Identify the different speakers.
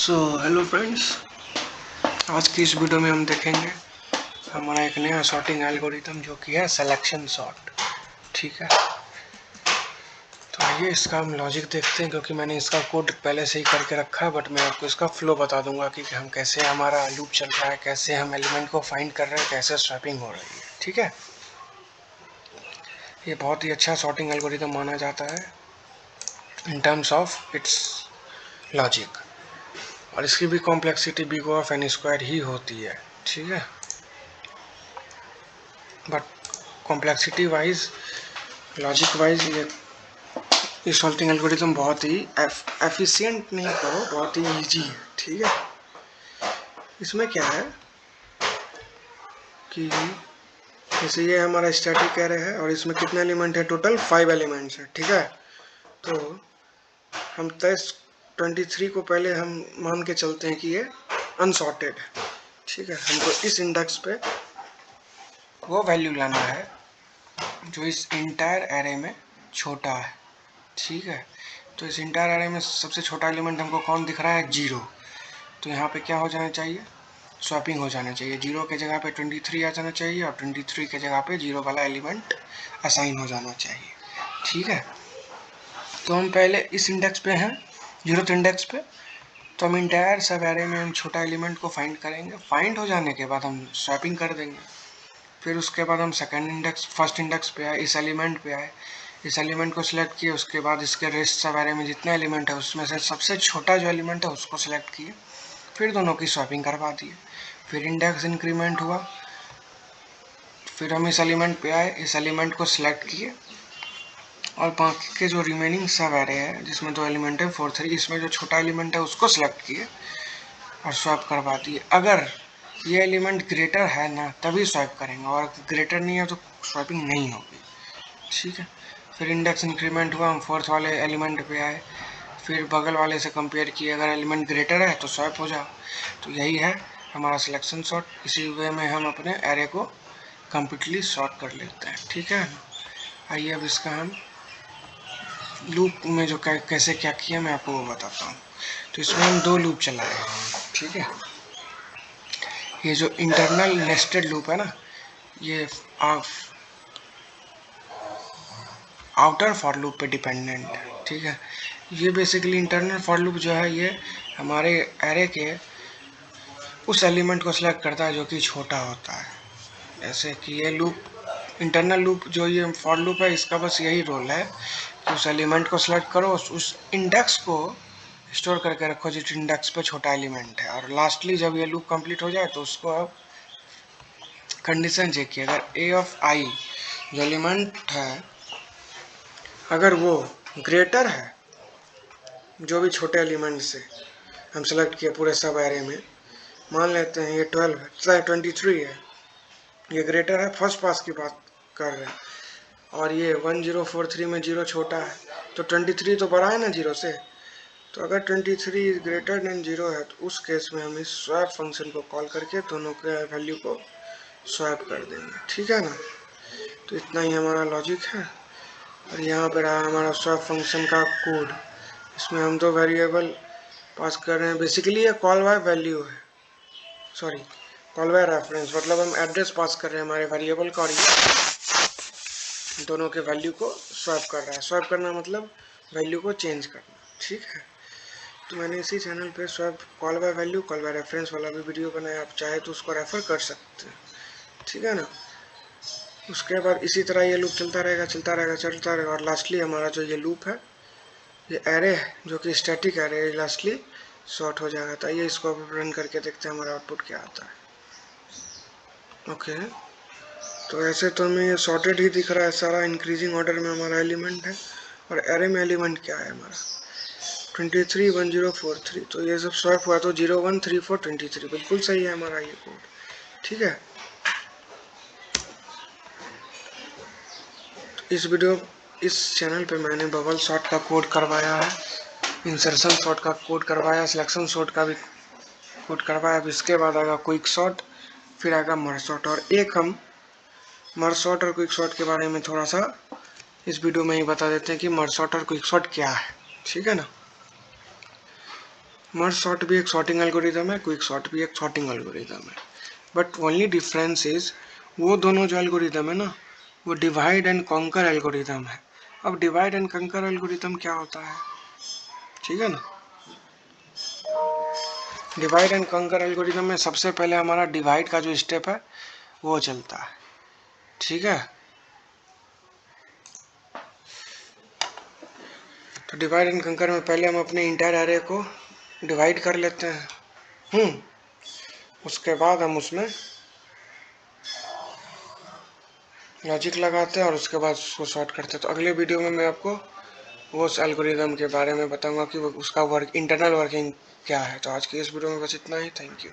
Speaker 1: Hello friends, आज की इस वीडियो में हम देखेंगे हमारा एक नया सॉर्टिंग एल्गोरिथम जो कि है सिलेक्शन सॉर्ट। ठीक है, तो आइए इसका हम लॉजिक देखते हैं, क्योंकि मैंने इसका कोड पहले से ही करके रखा है, बट मैं आपको इसका फ्लो बता दूंगा कि हम कैसे हमारा लूप चल रहा है, कैसे हम एलिमेंट को फाइंड कर रहे हैं, कैसे स्वैपिंग हो रही है। ठीक है, ये बहुत ही अच्छा सॉर्टिंग एल्गोरिथम माना जाता है in terms of its logic, और इसकी भी complexity B of N square ही होती है। ठीक है, but complexity wise, logic wise ये सॉल्टिंग एल्गोरिथम बहुत ही एफिशिएंट नहीं कहो, बहुत ही इजी है। ठीक है, इसमें क्या है कि जैसे ये हमारा स्टैटिक एरे है और इसमें कितने एलिमेंट है, टोटल 5 एलिमेंट्स है। ठीक है, तो हम 23 को पहले हम मान के चलते हैं कि ये अनसॉर्टेड है। ठीक है, हमको इस इंडेक्स पे वो वैल्यू लाना है जो इस इंटायर एरे में छोटा है। ठीक है, तो इस इंटायर एरे में सबसे छोटा एलिमेंट हमको कौन दिख रहा है, 0। तो यहाँ पे क्या हो जाना चाहिए, स्वैपिंग हो जाना चाहिए। 0 के जगह पे 23 आ जाना चाहिए और 23 के जगह पे 0 वाला एलिमेंट असाइन हो जाना चाहिए। ठीक है, तो हम पहले इस इंडेक्स पे हैं, 0th इंडेक्स पे, तो हम इंटायर सब एरे में हम छोटा एलिमेंट को फाइंड करेंगे। फाइंड हो जाने के बाद हम स्वैपिंग कर देंगे। फिर उसके बाद हम सेकंड इंडेक्स, फर्स्ट इंडेक्स पे आए, इस एलिमेंट पे आए, इस एलिमेंट को सिलेक्ट किए। उसके बाद इसके रेस्ट सब एरे में जितने एलिमेंट है उसमें से सबसे छोटा जो एलिमेंट है उसको सिलेक्ट किए, फिर दोनों की स्वैपिंग करवा दिए। फिर इंडेक्स इंक्रीमेंट हुआ, फिर हम इस एलिमेंट पे आए, इस एलिमेंट को सिलेक्ट किए और बाकी के जो रिमेनिंग सब एरे है जिसमें 2 एलिमेंट है 4, 3, इसमें जो छोटा एलिमेंट है उसको सिलेक्ट किए और स्वैप करवा दिए। अगर ये एलिमेंट ग्रेटर है ना तभी स्वैप करेंगे, और ग्रेटर नहीं है तो स्वैपिंग नहीं होगी। ठीक है, फिर इंडेक्स इंक्रीमेंट हुआ, हम 4th वाले एलिमेंट पे आए, फिर बगल वाले से कंपेयर किए, अगर एलिमेंट ग्रेटर है तो स्वैप हो जाओ। तो यही है हमारा सिलेक्शन सॉर्ट। इसी वे में हम अपने एरे को कम्प्लीटली सॉर्ट कर लेते हैं। ठीक है, आइए अब इसका हम लूप में जो कैसे क्या किया मैं आपको वो बताता हूँ। तो इसमें हम 2 लूप चलाए हैं। ठीक है, ये जो इंटरनल नेस्टेड लूप है ना, ये आउटर फॉर लूप पे डिपेंडेंट है। ठीक है, ये बेसिकली इंटरनल फॉर लूप जो है ये हमारे एरे के उस एलिमेंट को सिलेक्ट करता है जो कि छोटा होता है। जैसे कि ये लूप, इंटरनल लूप जो ये फॉर लूप है, इसका बस यही रोल है कि उस एलिमेंट को सिलेक्ट करो, उस इंडेक्स को स्टोर करके रखो जिस इंडेक्स पे छोटा एलिमेंट है, और लास्टली जब ये लूप कंप्लीट हो जाए तो उसको अब कंडीशन चेक किए, अगर ए ऑफ आई जो एलिमेंट है अगर वो ग्रेटर है जो भी छोटे एलिमेंट से हम सेलेक्ट किए पूरे सब एरे में, मान लेते हैं ये 12 है, 23 है, ये ग्रेटर है, फर्स्ट पास की बात कर रहे हैं, और ये 1043 में 0 छोटा है, तो 23 तो बड़ा है ना 0 से। तो अगर 23 ग्रेटर देन 0 है तो उस केस में हम इस स्वैप फंक्शन को कॉल करके दोनों के वैल्यू को स्वैप कर देंगे। ठीक है ना, तो इतना ही हमारा लॉजिक है। और यहाँ पर रहा हमारा स्वैप फंक्शन का कोड। इसमें हम 2 वेरिएबल पास कर रहे हैं, बेसिकली ये कॉल बाय वैल्यू है, सॉरी कॉल बाय रेफरेंस, मतलब हम एड्रेस पास कर रहे हैं हमारे वेरिएबल का, और ये दोनों के वैल्यू को स्वैप कर रहा है। स्वैप करना मतलब वैल्यू को चेंज करना। ठीक है, तो मैंने इसी चैनल पे swap call by value, call by reference वाला भी वीडियो बनाया, आप चाहे तो उसको रेफर कर सकते हैं। ठीक है ना, उसके बाद इसी तरह ये लूप चलता रहेगा चलता रहेगा चलता रहेगा, और लास्टली हमारा जो ये लूप है, ये एरे है जो कि स्टैटिक एरे है, लास्टली शॉर्ट हो जाएगा। तो आइए इसको रन करके देखते हैं हमारा आउटपुट क्या आता है। ओके, तो ऐसे तो हमें ये सॉर्टेड ही दिख रहा है सारा, इंक्रीजिंग ऑर्डर में हमारा एलिमेंट है, और एरे में एलिमेंट क्या है हमारा 23 1043, तो ये सब स्वैप हुआ तो 0 1 3 4 23, बिल्कुल सही है हमारा ये कोड। ठीक है, इस चैनल पे मैंने बबल सॉर्ट का कोड करवाया है, इंसर्शन सॉर्ट का कोड करवाया, सिलेक्शन सॉर्ट का भी कोड करवाया। अब इसके बाद आएगा क्विक सॉर्ट, फिर आएगा मर्ज सॉर्ट, और एक हम मर्ज सॉर्ट और क्विक सॉर्ट के बारे में थोड़ा सा इस वीडियो में ही बता देते हैं कि मर्ज सॉर्ट और क्विक सॉर्ट क्या है। ठीक है ना, मर्ज सॉर्ट भी एक सॉर्टिंग एल्गोरिदम है, क्विक सॉर्ट भी एक सॉर्टिंग एल्गोरिदम है, बट ओनली डिफरेंस इज वो दोनों जो एल्गोरिदम है ना, वो डिवाइड एंड कॉन्कर एल्गोरिदम है। अब डिवाइड एंड कंकर एल्गोरिदम क्या होता है, ठीक है ना। डिवाइड एंड कंकर एल्गोरिदम में सबसे पहले हमारा डिवाइड का जो स्टेप है वो चलता है, ठीक है। तो डिवाइड एंड कंकर में पहले हम अपने इंटायर एरे को डिवाइड कर लेते हैं, उसके बाद हम उसमें लॉजिक लगाते हैं और उसके बाद उसको सॉर्ट करते हैं। तो अगले वीडियो में मैं आपको वो उस एल्गोरिदम के बारे में बताऊंगा कि उसका वर्क इंटरनल वर्किंग क्या है। तो आज की इस वीडियो में बस इतना ही। Thank you.